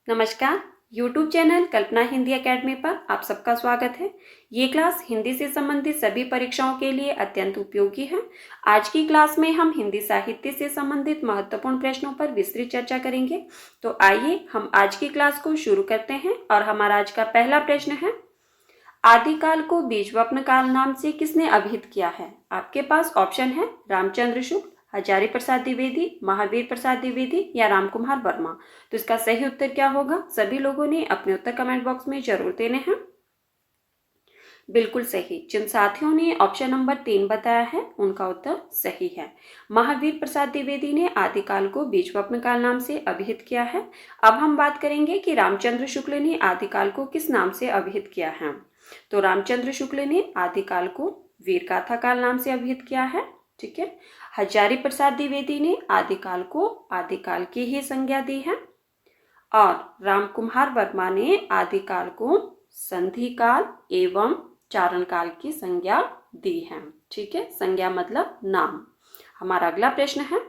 नमस्कार। YouTube channel कल्पना Hindi academy पर आप सबका स्वागत है। ये क्लास हिंदी से संबंधित सभी परीक्षाओं के लिए अत्यंत उपयोगी है। आज की क्लास में हम हिंदी साहित्य से संबंधित महत्वपूर्ण प्रश्नों पर विस्तृत चर्चा करेंगे। तो आइए हम आज की क्लास को शुरू करते हैं और हमारा आज का पहला प्रश्न है, आदिकाल को बीजवपन काल नाम से किसने अभिहित किया है? आपके पास ऑप्शन है रामचंद्र शुक्ल, हजारी प्रसाद द्विवेदी, महावीर प्रसाद द्विवेदी या रामकुमार वर्मा। तो इसका सही उत्तर क्या होगा? सभी लोगों ने अपने उत्तर कमेंट बॉक्स में जरूर देने हैं। बिल्कुल सही। जिन साथियों ने ऑप्शन नंबर 3 बताया है उनका उत्तर सही है। महावीर प्रसाद द्विवेदी ने आदिकाल को बीजवपन काल नाम से अभिहित किया है। अब हम बात करेंगे कि रामचंद्र शुक्ल ने आदिकाल को किस नाम से अभिहित किया है। तो रामचंद्र शुक्ल ने आदिकाल को वीरगाथा काल नाम से अभिहित किया है। ठीक है। हजारी प्रसाद द्विवेदी ने आदिकाल को आदिकाल की ही संज्ञा दी है और रामकुमार वर्मा ने आदिकाल को संधि काल एवं चारण काल की संज्ञा दी है। ठीक है। संज्ञा मतलब नाम। हमारा अगला प्रश्न है,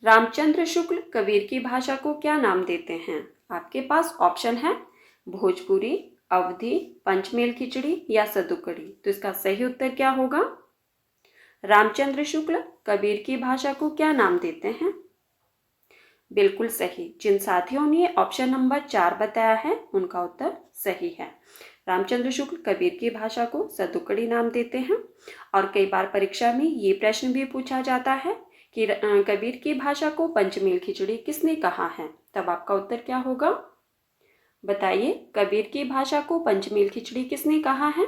रामचंद्र शुक्ल कबीर की भाषा को क्या नाम देते हैं? आपके पास ऑप्शन है भोजपुरी, अवधी, पंचमेल खिचड़ी या सदुकड़ी। तो इसका सही उत्तर क्या होगा? रामचंद्र शुक्ल कबीर की भाषा को क्या नाम देते हैं? बिल्कुल सही। जिन साथियों ने ऑप्शन नंबर 4 बताया है उनका उत्तर सही है। रामचंद्र शुक्ल कबीर की भाषा को सदुकड़ी नाम देते हैं। और कई बार परीक्षा में ये प्रश्न भी पूछा जाता है कि कबीर की भाषा को पंचमेल खिचड़ी किसने कहा है? तब आपका उत्तर क्या होगा? बताइए, कबीर की भाषा को पंचमेल खिचड़ी किसने कहा है?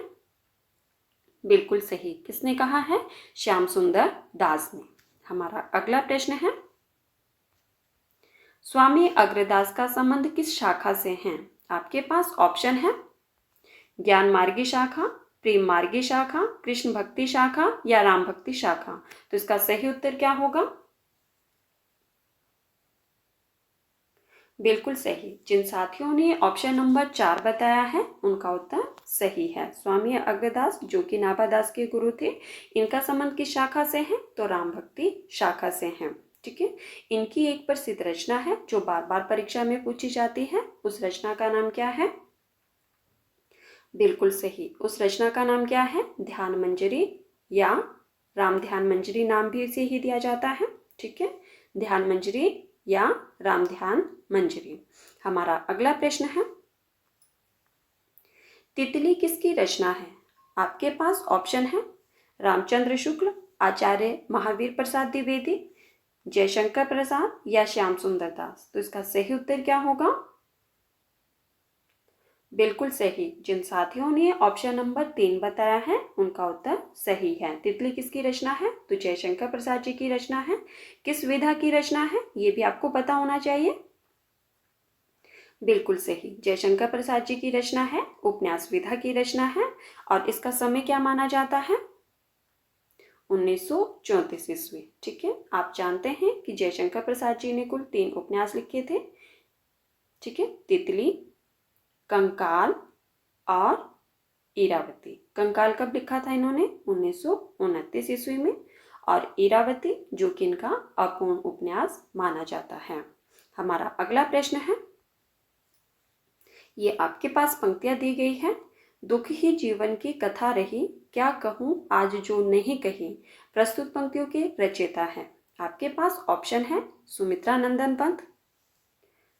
बिल्कुल सही। किसने कहा है? श्याम सुंदर दास ने। हमारा अगला प्रश्न है, स्वामी अग्रदास का संबंध किस शाखा से है? आपके पास ऑप्शन है ज्ञान मार्गी शाखा, प्रेम मार्गी शाखा, कृष्ण भक्ति शाखा या राम भक्ति शाखा। तो इसका सही उत्तर क्या होगा? बिल्कुल सही। जिन साथियों ने ऑप्शन नंबर 4 बताया है उनका उत्तर सही है। स्वामी अग्रदास जो कि नाभादास के गुरु थे, इनका संबंध किस शाखा से है? तो राम भक्ति शाखा से है। ठीक है। इनकी एक प्रसिद्ध रचना है जो बार बार परीक्षा में पूछी जाती है। उस रचना का नाम क्या है? बिल्कुल सही। उस रचना का नाम क्या है? ध्यान मंजरी या राम ध्यान मंजरी नाम भी इसे ही दिया जाता है। ठीक है। ध्यान मंजरी या राम ध्यान मंजरी। हमारा अगला प्रश्न है, तितली किसकी रचना है? आपके पास ऑप्शन है रामचंद्र शुक्ल, आचार्य महावीर प्रसाद द्विवेदी, जयशंकर प्रसाद या श्याम सुंदर दास। तो इसका सही उत्तर क्या होगा? बिल्कुल सही। जिन साथियों ने ऑप्शन नंबर 3 बताया है उनका उत्तर सही है। तितली किसकी रचना है? तो जयशंकर प्रसाद जी की रचना है। किस विधा की रचना है ये भी आपको पता होना चाहिए। बिल्कुल सही। जयशंकर प्रसाद जी की रचना है, उपन्यास विधा की रचना है और इसका समय क्या माना जाता है? 1934 ईस्वी। ठीक है। आप जानते हैं कि जयशंकर प्रसाद जी ने कुल 3 उपन्यास लिखे थे। ठीक है। तितली, कंकाल और इरावती। कंकाल कब लिखा था इन्होंने? 1929 ईस्वी में। और इरावती जो कि इनका अपूर्ण उपन्यास माना जाता है। हमारा अगला प्रश्न है, ये आपके पास पंक्तियां दी गई है, दुख ही जीवन की कथा रही, क्या कहूं आज जो नहीं कही। प्रस्तुत पंक्तियों के रचयिता है। आपके पास ऑप्शन है सुमित्रा नंदन पंत,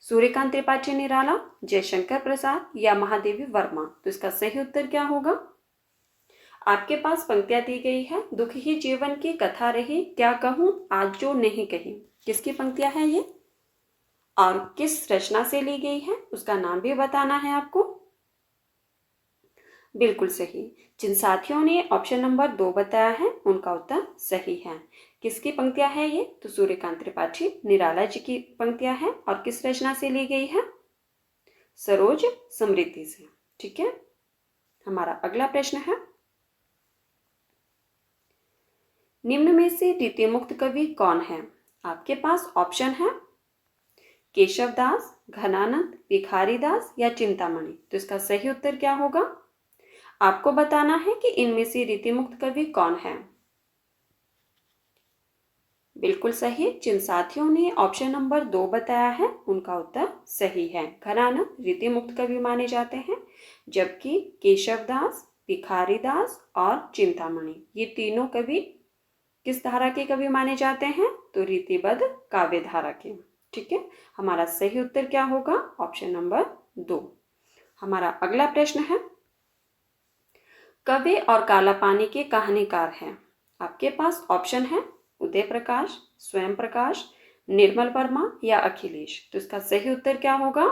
सूर्यकांत त्रिपाठी निराला, जयशंकर प्रसाद या महादेवी वर्मा। तो इसका सही उत्तर क्या होगा? आपके पास पंक्तियां दी गई है, दुख ही जीवन की कथा रही, क्या कहूं आज जो नहीं कही। किसकी पंक्तियां हैं ये और किस रचना से ली गई है उसका नाम भी बताना है आपको। बिल्कुल सही। जिन साथियों ने ऑप्शन नंबर 2 बताया है उनका उत्तर सही है। किसकी पंक्तियां है ये? तो सूर्यकांत त्रिपाठी निराला जी की पंक्तियां हैं और किस रचना से ली गई है? सरोज समृद्धि से। ठीक है। हमारा अगला प्रश्न है, निम्न में से द्वितीय मुक्त कवि कौन है? आपके पास ऑप्शन है केशव दास, घनानंद, भिखारी दास या चिंतामणि। तो इसका सही उत्तर क्या होगा? आपको बताना है कि इनमें से रीतिमुक्त कवि कौन है। बिल्कुल सही। जिन साथियों ने ऑप्शन नंबर 2 बताया है उनका उत्तर सही है। घनानंद रीति मुक्त कवि माने जाते हैं, जबकि केशवदास, भिखारीदास और चिंतामणि ये तीनों कवि किस धारा के कवि माने जाते हैं? तो रीतिबद्ध काव्य धारा के। ठीक है, हमारा सही उत्तर क्या होगा? Option number 2। हमारा अगला प्रश्न है, कवि और काला पानी के कहानीकार हैं। आपके पास ऑप्शन है उदय प्रकाश, स्वयं प्रकाश, निर्मल वर्मा या अखिलेश। तो इसका सही उत्तर क्या होगा?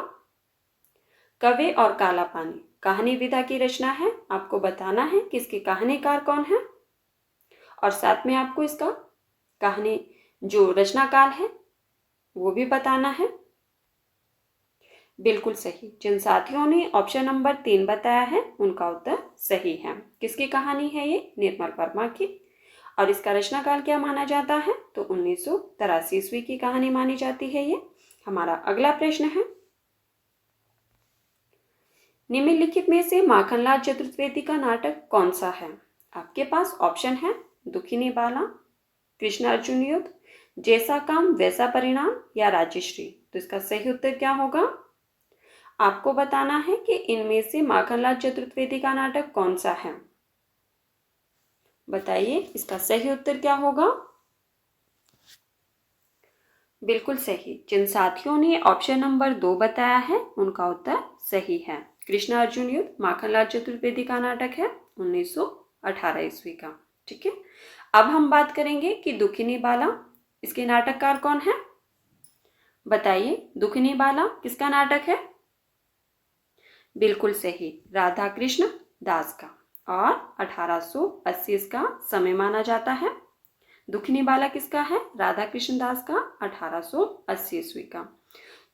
कवि और काला पानी कहानी विधा की रचना है। आपको बताना है कि इसके कहानीकार कौन है और साथ में आपको इसका कहानी जो रचना काल है वो भी बताना है। बिल्कुल सही। जिन साथियों ने ऑप्शन नंबर 3 बताया है उनका उत्तर सही है। किसकी कहानी है ये? निर्मल वर्मा की। और इसका रचना काल क्या माना जाता है? तो 1983 ईस्वी की कहानी मानी जाती है ये। हमारा अगला प्रश्न है, निम्नलिखित में से माखनलाल चतुर्वेदी का नाटक कौन सा है? आपके पास ऑप्शन है दुखिनी बाला, कृष्ण अर्जुन युद्ध, जैसा काम वैसा परिणाम या राजश्री। तो इसका सही उत्तर क्या होगा? आपको बताना है कि इनमें से माखनलाल चतुर्वेदी का नाटक कौन सा है। बताइए इसका सही उत्तर क्या होगा? बिल्कुल सही। जिन साथियों ने ऑप्शन नंबर 2 बताया है उनका उत्तर सही है। कृष्ण अर्जुन युद्ध माखनलाल चतुर्वेदी का नाटक है 1918 ईस्वी का। ठीक है, अब हम बात करेंगे कि दुखिनी बाला इसके नाटककार कौन है। बताइए दुखिनी बाला किसका नाटक है? बिल्कुल सही, राधा कृष्ण दास का। और 1880 इसका समय माना जाता है। दुखिनी बाला किसका है? राधा कृष्ण दास का, 1880 ईस्वी का।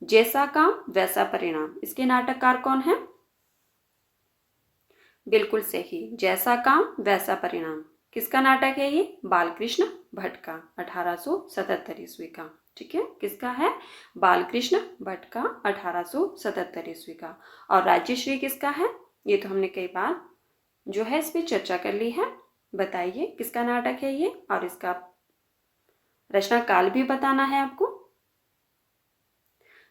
जैसा काम वैसा परिणाम इसके नाटककार कौन है? बिल्कुल सही, जैसा काम वैसा परिणाम किसका नाटक है ये? बालकृष्ण भट्ट का, 1877 ईस्वी का। ठीक है, किसका है? बालकृष्ण भट्ट का, 1877 ईस्वी का। और राजश्री किसका है? ये तो हमने कई बार जो है इस पर चर्चा कर ली है। बताइए किसका नाटक है ये और इसका रचना काल भी बताना है आपको।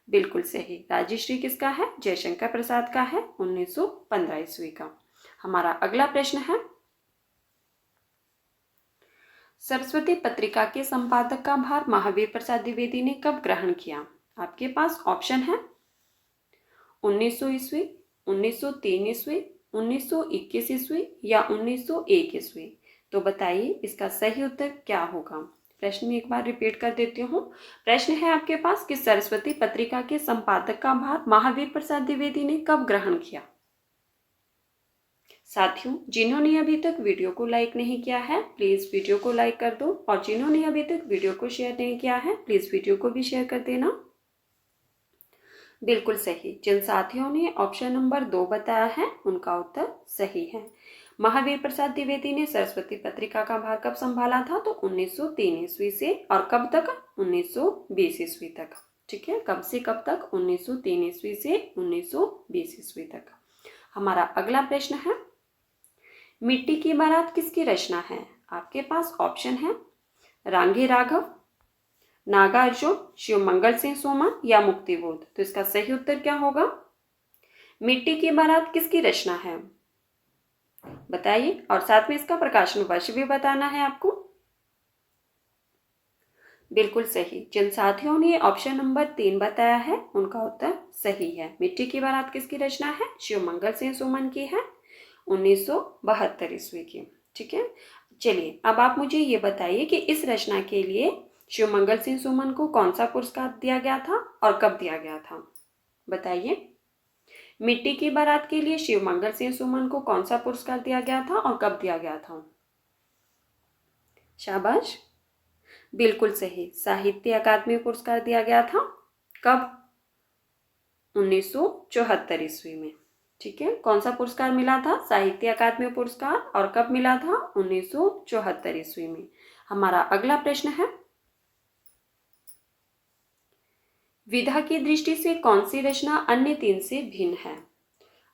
बिल्कुल सही, राजश्री किसका है? जयशंकर प्रसाद का है, 1915 ईस्वी का। हमारा अगला प्रश्न है, सरस्वती पत्रिका के संपादक का भार महावीर प्रसाद द्विवेदी ने कब ग्रहण किया? आपके पास ऑप्शन है 1900 ईस्वी, 1903 ईस्वी, 1921 ईस्वी या 1901 ईस्वी। तो बताइए इसका सही उत्तर क्या होगा? प्रश्न में एक बार रिपीट कर देती हूँ। प्रश्न है आपके पास कि सरस्वती पत्रिका के संपादक का भार महावीर प्रसाद द्विवेदी ने कब ग्रहण किया? साथियों, जिन्होंने अभी तक वीडियो को लाइक नहीं किया है प्लीज वीडियो को लाइक कर दो, और जिन्होंने अभी तक वीडियो को शेयर नहीं किया है प्लीज वीडियो को भी शेयर कर देना। बिल्कुल सही। जिन साथियों ने ऑप्शन नंबर 2 बताया है उनका उत्तर सही है। महावीर प्रसाद द्विवेदी ने सरस्वती पत्रिका का भार कब संभाला था? तो 1903 ईस्वी से, और कब तक? 1920 ईस्वी तक। ठीक है, कब से कब तक? 1903 ईस्वी से 1920 ईस्वी तक। हमारा अगला प्रश्न है, मिट्टी की बारात किसकी रचना है? आपके पास ऑप्शन है रांगी राघव, नागार्जुन, शिव मंगल सिंह सोमन या मुक्तिबोध। तो इसका सही उत्तर क्या होगा? मिट्टी की बारात किसकी रचना है? बताइए, और साथ में इसका प्रकाशन वर्ष भी बताना है आपको। बिल्कुल सही। जिन साथियों ने ऑप्शन नंबर 3 बताया है उनका उत्तर सही है। मिट्टी की बारात किसकी रचना है? शिव मंगल सिंह सोमन की है, 1972 ईस्वी की। ठीक है, चलिए अब आप मुझे ये बताइए कि इस रचना के लिए शिव मंगल सिंह सोमन को कौन सा पुरस्कार दिया गया था और कब दिया गया था? बताइए, मिट्टी की बारात के लिए शिव मंगल सिंह सोमन को कौन सा पुरस्कार दिया गया था और कब दिया गया था? शाबाश, बिल्कुल सही, साहित्य अकादमी पुरस्कार दिया गया था। कब? 1974 ईस्वी में। ठीक है, कौन सा पुरस्कार मिला था? साहित्य अकादमी पुरस्कार। और कब मिला था? 1974 ईस्वी में। हमारा अगला प्रश्न है, विधा की दृष्टि से कौन सी रचना अन्य 3 से भिन्न है?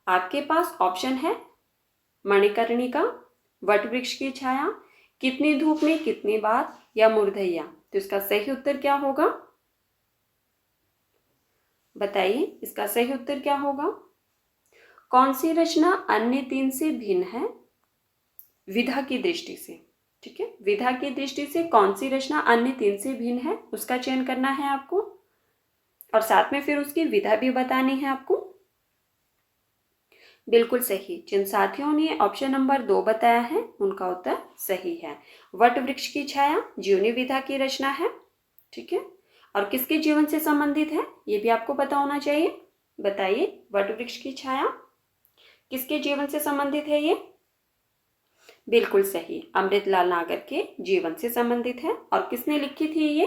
आपके पास ऑप्शन है मणिकर्णिका, वटवृक्ष की छाया, कितनी धूप में कितनी बार या मुर्दैया। तो इसका सही उत्तर क्या होगा? बताइए, इसका सही उत्तर क्या होगा? कौन सी रचना अन्य 3 से भिन्न है विधा की दृष्टि से? ठीक है, विधा की दृष्टि से कौन सी रचना अन्य 3 से भिन्न है उसका चयन करना है आपको, और साथ में फिर उसकी विधा भी बतानी है आपको। बिल्कुल सही। जिन साथियों ने ऑप्शन नंबर 2 बताया है उनका उत्तर सही है। वट वृक्ष की छाया जीवनी विधा की रचना है। ठीक है, और किसके जीवन से संबंधित है ये भी आपको पता होना चाहिए। बताइए, वट वृक्ष की छाया किसके जीवन से संबंधित है ये? बिल्कुल सही, अमृतलाल नागर के जीवन से संबंधित है। और किसने लिखी थी ये?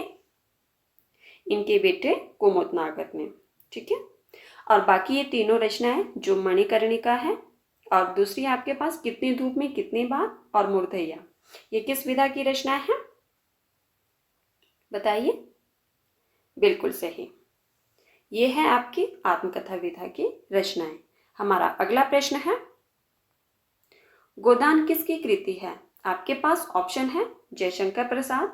इनके बेटे कुमुद नागर ने। ठीक है, और बाकी ये तीनों रचनाएं जो मणिकर्णिका है, और दूसरी आपके पास कितनी धूप में कितनी बार, और मूर्धैया, ये किस विधा की रचना है? बताइए। बिल्कुल सही, ये है आपकी आत्मकथा विधा की रचनाएं। हमारा अगला प्रश्न है, गोदान किसकी कृति है? आपके पास ऑप्शन है जयशंकर प्रसाद,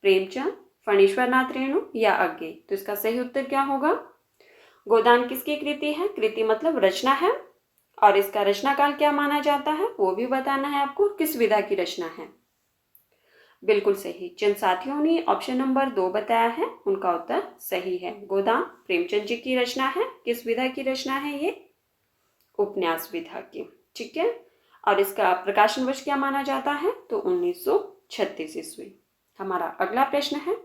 प्रेमचंद, फणीश्वर नाथ रेणु या अज्ञे। तो इसका सही उत्तर क्या होगा? गोदान किसकी कृति है? कृति मतलब रचना है, और इसका रचना काल क्या माना जाता है वो भी बताना है आपको। किस विधा की रचना है? बिल्कुल सही। जिन साथियों ने ऑप्शन नंबर 2 बताया है उनका उत्तर सही है। गोदान प्रेमचंद जी की रचना है। किस विधा की रचना है ये? उपन्यास विधा की। ठीक है, और इसका प्रकाशन वर्ष क्या माना जाता है? तो 1936 ईस्वी। हमारा अगला प्रश्न है,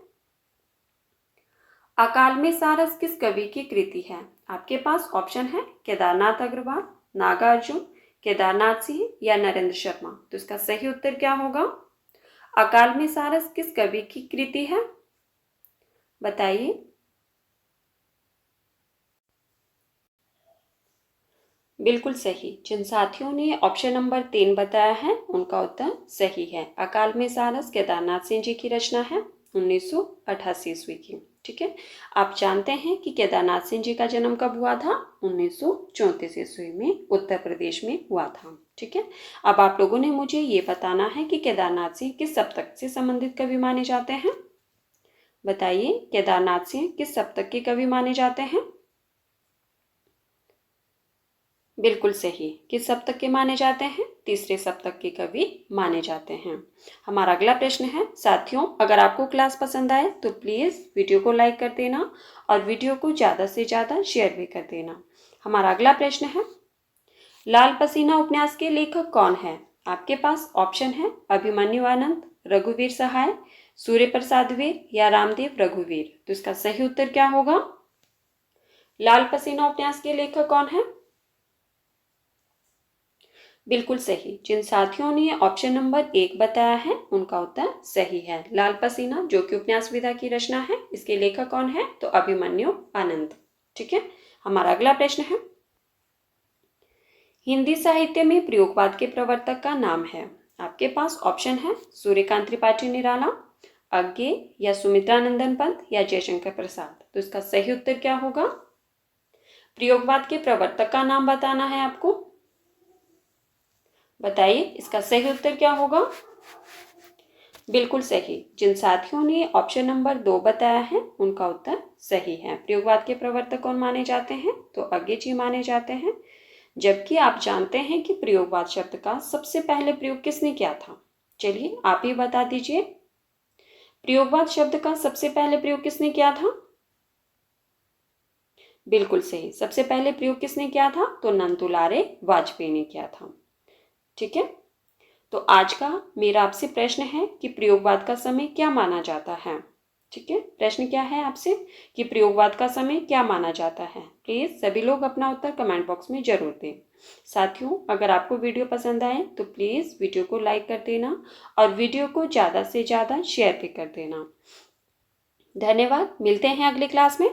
अकाल में सारस किस कवि की कृति है? आपके पास ऑप्शन है केदारनाथ अग्रवाल, नागार्जुन, केदारनाथ सिंह या नरेंद्र शर्मा। तो इसका सही उत्तर क्या होगा? अकाल में सारस किस कवि की कृति है? बताइए। बिल्कुल सही। जिन साथियों ने ऑप्शन नंबर 3 बताया है उनका उत्तर सही है। अकाल में सारस केदारनाथ सिंह जी की रचना है 1988 ईस्वी की। ठीक है, आप जानते हैं कि केदारनाथ सिंह जी का जन्म कब हुआ था? 1934 ईस्वी में उत्तर प्रदेश में हुआ था। ठीक है, अब आप लोगों ने मुझे ये बताना है कि केदारनाथ सिंह किस सप्तक से संबंधित कवि माने जाते हैं। बताइए, केदारनाथ सिंह किस सप्तक के कवि माने जाते हैं? बिल्कुल सही। किस सप्तक के माने जाते हैं? तीसरे सप्तक के कवि माने जाते हैं। हमारा अगला प्रश्न है, साथियों अगर आपको क्लास पसंद आए तो प्लीज़ वीडियो को लाइक कर देना और वीडियो को ज़्यादा से ज़्यादा शेयर भी कर देना। हमारा अगला प्रश्न है, लाल पसीना उपन्यास के लेखक कौन है? आपके पास ऑप्शन है अभिमन्यु आनंद, रघुवीर सहाय, सूर्य प्रसाद वीर या रामदेव रघुवीर। तो इसका सही उत्तर क्या होगा? लाल पसीना उपन्यास के लेखक कौन है? बिल्कुल सही। जिन साथियों ने ऑप्शन नंबर 1 बताया है उनका उत्तर सही है। लाल पसीना जो कि उपन्यास विधा की रचना है, इसके लेखक कौन है? तो अभिमन्यु आनंद। ठीक है, हमारा अगला प्रश्न है, हिंदी साहित्य में प्रयोगवाद के प्रवर्तक का नाम है। आपके पास ऑप्शन है सूर्यकांत त्रिपाठी निराला, अज्ञे या सुमित्रानंदन पंत या जयशंकर प्रसाद। तो इसका सही उत्तर क्या होगा? प्रयोगवाद के प्रवर्तक का नाम बताना है आपको। बताइए, इसका सही उत्तर क्या होगा? बिल्कुल सही। जिन साथियों ने ऑप्शन नंबर 2 बताया है उनका उत्तर सही है। प्रयोगवाद के प्रवर्तक कौन माने जाते हैं? तो अज्ञे जी माने जाते हैं। जबकि आप जानते हैं कि प्रयोगवाद शब्द का सबसे पहले प्रयोग किसने किया था? चलिए आप ही बता दीजिए, प्रयोगवाद शब्द का सबसे पहले प्रयोग किसने किया था? बिल्कुल सही। सबसे पहले प्रयोग किसने किया था? तो नंदुलारे वाजपेयी ने किया था। ठीक है, तो आज का मेरा आपसे प्रश्न है कि प्रयोगवाद का समय क्या माना जाता है। ठीक है, प्रश्न क्या है आपसे कि प्रयोगवाद का समय क्या माना जाता है। प्लीज सभी लोग अपना उत्तर कमेंट बॉक्स में जरूर दें। साथियों अगर आपको वीडियो पसंद आए तो प्लीज वीडियो को लाइक कर देना और वीडियो को ज़्यादा से ज़्यादा शेयर भी कर देना। धन्यवाद, मिलते हैं अगली क्लास में।